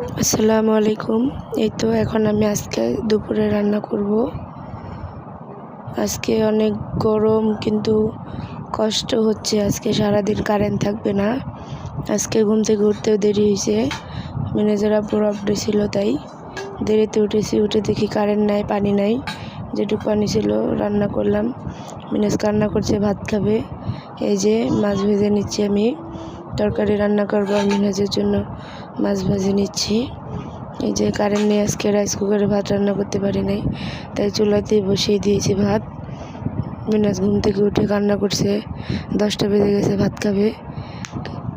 আসসালামু আলাইকুম। এই তো এখন আমি আজকে দুপুরে রান্না করব। আজকে অনেক গরম, কিন্তু কষ্ট হচ্ছে। আজকে সারাদিন কারেন্ট থাকবে না। আজকে ঘুম থেকে উঠতেও দেরি হয়েছে, ম্যানেজার আপুর আপডেট ছিল, তাই দেরিতে উঠেছি। উঠে দেখি কারেন্ট নাই, পানি নাই। যেটুকু পানি ছিল রান্না করলাম। ম্যানেজ রান্না করছে, ভাত খাবে। এই যে মাছ ভেজে নিচ্ছি, আমি তরকারি রান্না করবো। ম্যানেজের জন্য মাছ ভেজে নিচ্ছি। এই যে কারেন্ট নেই, আজকে রাইস কুকারে ভাত রান্না করতে পারি নাই, তাই চুলাতেই বসিয়ে দিয়েছি ভাত। মিনাজ ঘুম থেকে উঠে কান্না করছে, 10টা বেজে গেছে, ভাত খাবে।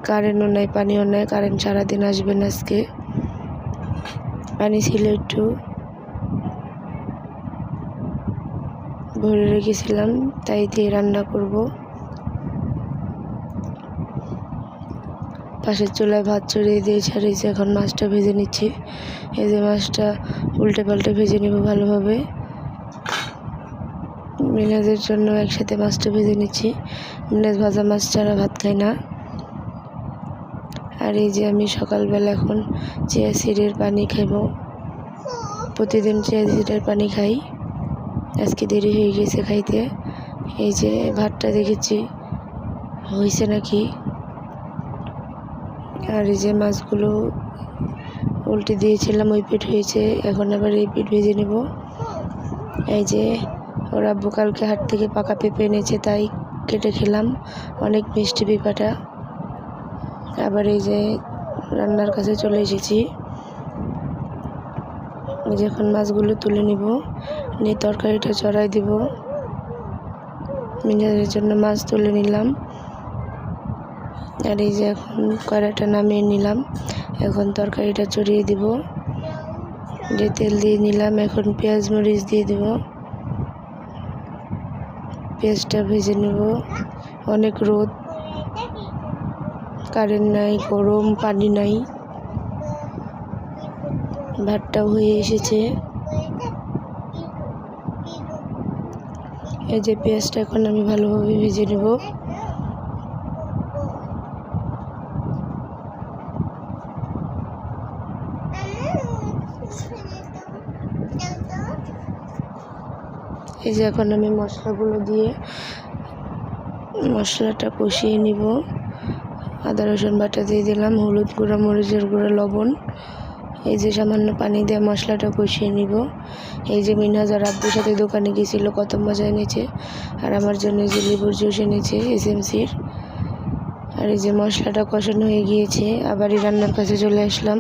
কারেন্টও নাই, পানিও নাই। কারেন্ট সারাদিন আসবে না আজকে। পানি ছিল একটু, ভরে রেখেছিলাম, তাই দিয়ে রান্না করব। পাশের চুলায় ভাত চড়িয়ে দিয়ে ছাড়িয়েছি, এখন মাছটা ভেজে নিচ্ছি। এই যে মাছটা উল্টে পাল্টে ভেজে নেব ভালোভাবে। মিনাজের জন্য একসাথে মাছটা ভেজে নিচ্ছি। মিনাজ ভাজা মাছ ছাড়া ভাত খায় না। আর এই যে আমি সকালবেলা এখন চিয়া সিডের পানি খাইব। প্রতিদিন চিয়া সিডের পানি খাই, আজকে দেরি হয়ে গেছে খাইতে। এই যে ভাতটা দেখেছি হয়েছে নাকি। আর এই যে মাছগুলো উল্টে দিয়েছিলাম, ওই পিঠ হয়েছে, এখন আবার এই পিঠ ভেজে নেব। এই যে ওর আব্বু কালকে হাট থেকে পাকা পেঁপে এনেছে, তাই কেটে খেলাম। অনেক মিষ্টি পেঁপাটা। আবার এই যে রান্নার কাছে চলে এসেছি। যখন মাছগুলো তুলে নিব, নিয়ে তরকারিটা চড়াই দিব। মিনাজের জন্য মাছ তুলে নিলাম। আর এই যে এখন কড়াইটা নামিয়ে নিলাম, এখন তরকারিটা চড়িয়ে দিব। যে তেল দিয়ে নিলাম, এখন পেঁয়াজ মরিচ দিয়ে দিব। পেঁয়াজটা ভেজে নেব। অনেক রোদ, কারেন্ট নাই, গরম, পানি নাই। ভাতটাও হয়ে এসেছে। এই যে পেঁয়াজটা এখন আমি ভালোভাবে ভেজে নেব। এই যে এখন আমি মশলাগুলো দিয়ে মশলাটা কষিয়ে নিব। আদা রসুন বাটা দিয়ে দিলাম, হলুদ গুঁড়া, মরিচের গুঁড়া, লবণ। এই যে সামান্য পানি দিয়ে মশলাটা কষিয়ে নিব। এই যে মিনহাজ আর আব্বুর সাথে দোকানে গিয়েছিল, কত মজা এনেছে। আর আমার জন্য যে লেবুর জুস এনেছে এসএমসির। আর এই যে মশলাটা কষানো হয়ে গিয়েছে, আবার এই রান্নার কাছে চলে আসলাম।